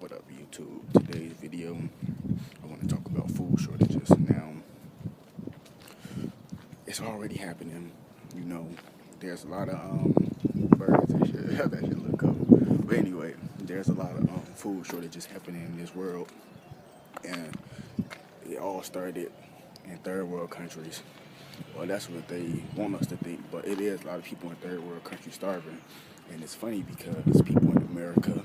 What up, YouTube? Today's video, I want to talk about food shortages. Now, it's already happening. You know, there's a lot of birds and shit. That shit look cool. But anyway, there's a lot of food shortages happening in this world, and it all started in third world countries. Well, that's what they want us to think, but it is a lot of people in third world countries starving. And it's funny because people in America,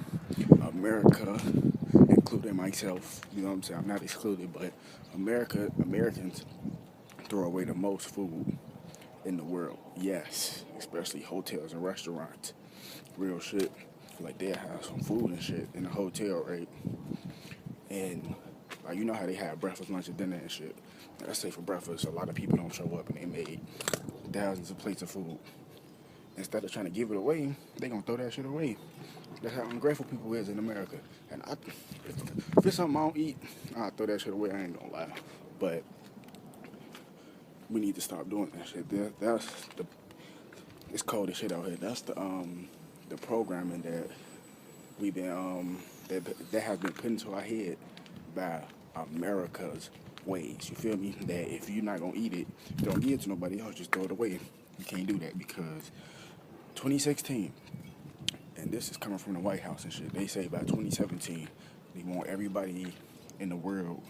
including myself, you know what I'm saying, I'm not excluded, but Americans throw away the most food in the world. Yes, especially hotels and restaurants. Real shit. Like they have some food and shit in the hotel, right? And like you know how they have breakfast, lunch, and dinner and shit. Let's say for breakfast, a lot of people don't show up and they made thousands of plates of food. Instead of trying to give it away, they gonna throw that shit away. That's how ungrateful people is in America. And if it's something I don't eat, I'll throw that shit away. I ain't gonna lie. But we need to stop doing that shit. It's cold as shit out here. That's the programming that we've been that has been put into our head by America's ways. You feel me? That if you're not gonna eat it, don't give it to nobody else. Just throw it away. You can't do that because 2016, and this is coming from the White House and shit. They say by 2017, they want everybody in the world,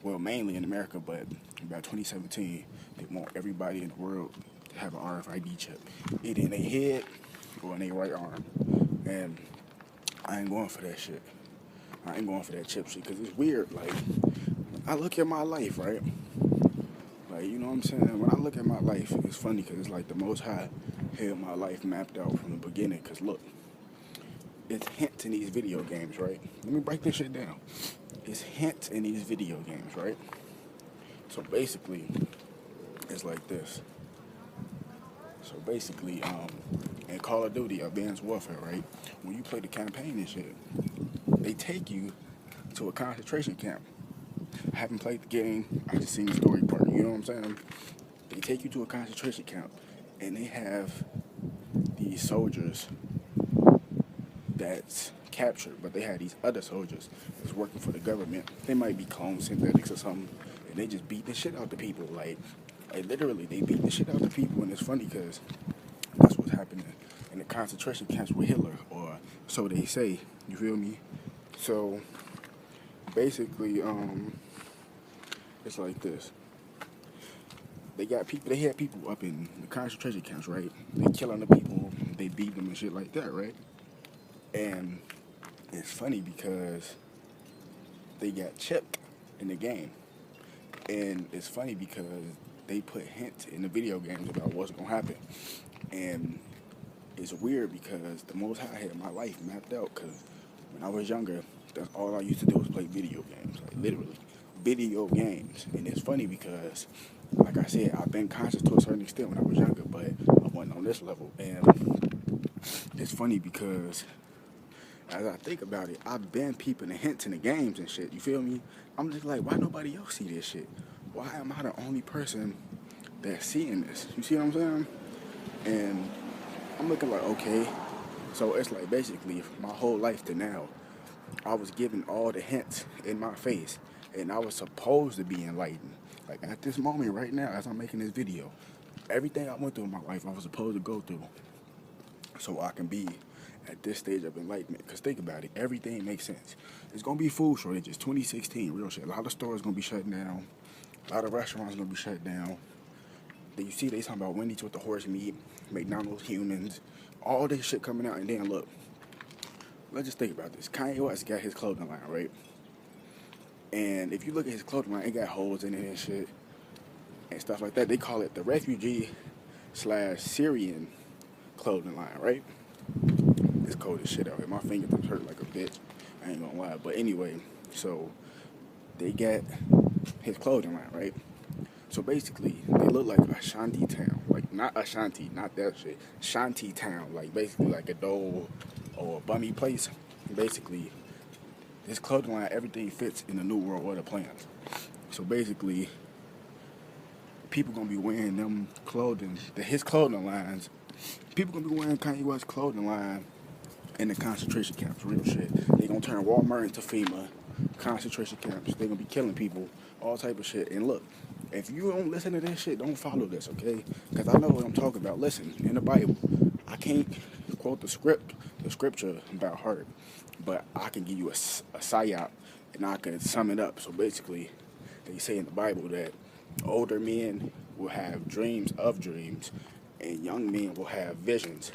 well, mainly in America, but by 2017, they want everybody in the world to have an RFID chip, either in their head or in their right arm. And I ain't going for that shit. I ain't going for that chip shit because it's weird. Like, I look at my life, right? Like, you know what I'm saying? When I look at my life, it's funny because it's like the Most High had my life mapped out from the beginning. Because look, it's hints in these video games, right? Let me break this shit down. It's hints in these video games, right? So basically, it's like this. So basically, in Call of Duty, Advanced Warfare, right? When you play the campaign and shit, they take you to a concentration camp. I haven't played the game, I just seen the story part, you know what I'm saying? They take you to a concentration camp, and they have these soldiers that's captured, but they have these other soldiers that's working for the government. They might be clone synthetics or something, and they just beat the shit out the people. Like literally, they beat the shit out the people, and it's funny because that's what's happening in the concentration camps with Hitler, or so they say. You feel me? So basically, it's like this. They had people up in the concentration camps, right? They killing the people, they beat them and shit like that, right? And it's funny because they got chipped in the game. And it's funny because they put hints in the video games about what's gonna happen. And it's weird because the Most High had my life mapped out because when I was younger, that's all I used to do was play video games, like literally video games. And it's funny because, like I said, I've been conscious to a certain extent when I was younger, but I wasn't on this level. And it's funny because as I think about it, I've been peeping the hints in the games and shit. You feel me? I'm just like, why nobody else see this shit? Why am I the only person that's seeing this? You see what I'm saying? And I'm looking like, okay. So it's like basically my whole life to now, I was given all the hints in my face, and I was supposed to be enlightened. Like at this moment right now, as I'm making this video, everything I went through in my life, I was supposed to go through so I can be at this stage of enlightenment. Because think about it, everything makes sense. It's going to be food shortages, 2016, real shit. A lot of stores going to be shutting down. A lot of restaurants going to be shut down. You see, they talking about Wendy's with the horse meat, McDonald's humans, all this shit coming out. And then look, let's just think about this. Kanye West got his clothing line, right? And if you look at his clothing line, it got holes in it and shit and stuff like that. They call it the refugee/Syrian clothing line, right? It's cold as shit out here. My fingertips hurt like a bitch. I ain't gonna lie. But anyway, so they got his clothing line, right? So basically, they look like Ashanti town. Like, not Ashanti, not that shit. Shanty town. Like, basically like a dole or a bummy place. Basically, this clothing line, everything fits in the New World Order plans. So basically, people gonna be wearing them clothing, his clothing lines. People gonna be wearing Kanye West's clothing line in the concentration camps, real shit. They gonna turn Walmart into FEMA concentration camps. They gonna be killing people, all type of shit. And look, if you don't listen to this shit, don't follow this, okay? Because I know what I'm talking about. Listen, in the Bible, I can't quote the scripture about heart, but I can give you a psyop, and I can sum it up. So basically, they say in the Bible that older men will have dreams of dreams, and young men will have visions.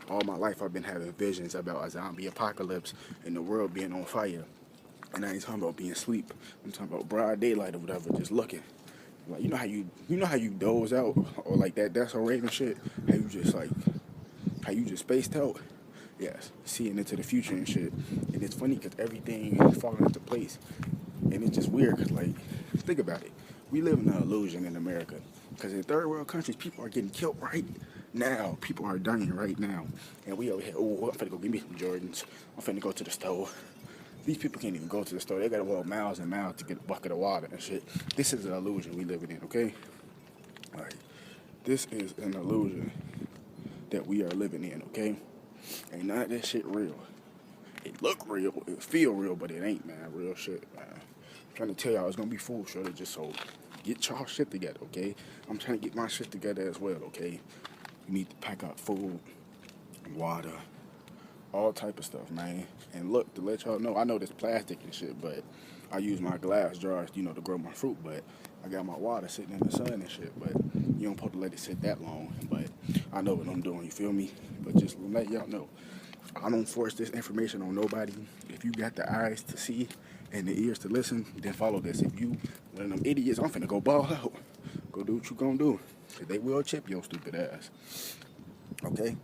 All my life, I've been having visions about a zombie apocalypse and the world being on fire. And I ain't talking about being asleep. I'm talking about broad daylight or whatever, just looking. Like you know how you doze out or like that. That's a raven shit. How you just spaced out. Yes, seeing into the future and shit. And it's funny because everything is falling into place. And it's just weird because, like, think about it. We live in an illusion in America. Because in third world countries, people are getting killed right now. People are dying right now. And we over here, oh, I'm finna go get me some Jordans. I'm finna go to the store. These people can't even go to the store. They gotta walk miles and miles to get a bucket of water and shit. This is an illusion we living in, okay? Like, this is an illusion that we are living in, okay? Ain't none of this shit real. It look real, it feel real, but it ain't, man. Real shit, man. I'm trying to tell y'all, it's gonna be full shortage, just so get y'all shit together, okay? I'm trying to get my shit together as well, okay? You need to pack out food, water, all type of stuff, man. And look, to let y'all know, I know this plastic and shit, but I use my glass jars, to grow my fruit, but I got my water sitting in the sun and shit, but you don't supposed to let it sit that long, but I know what I'm doing, you feel me? But just let y'all know, I don't force this information on nobody. If you got the eyes to see and the ears to listen, then follow this. If you one of them idiots, I'm finna go ball out. Go do what you gonna do. 'Cause they will chip your stupid ass. Okay?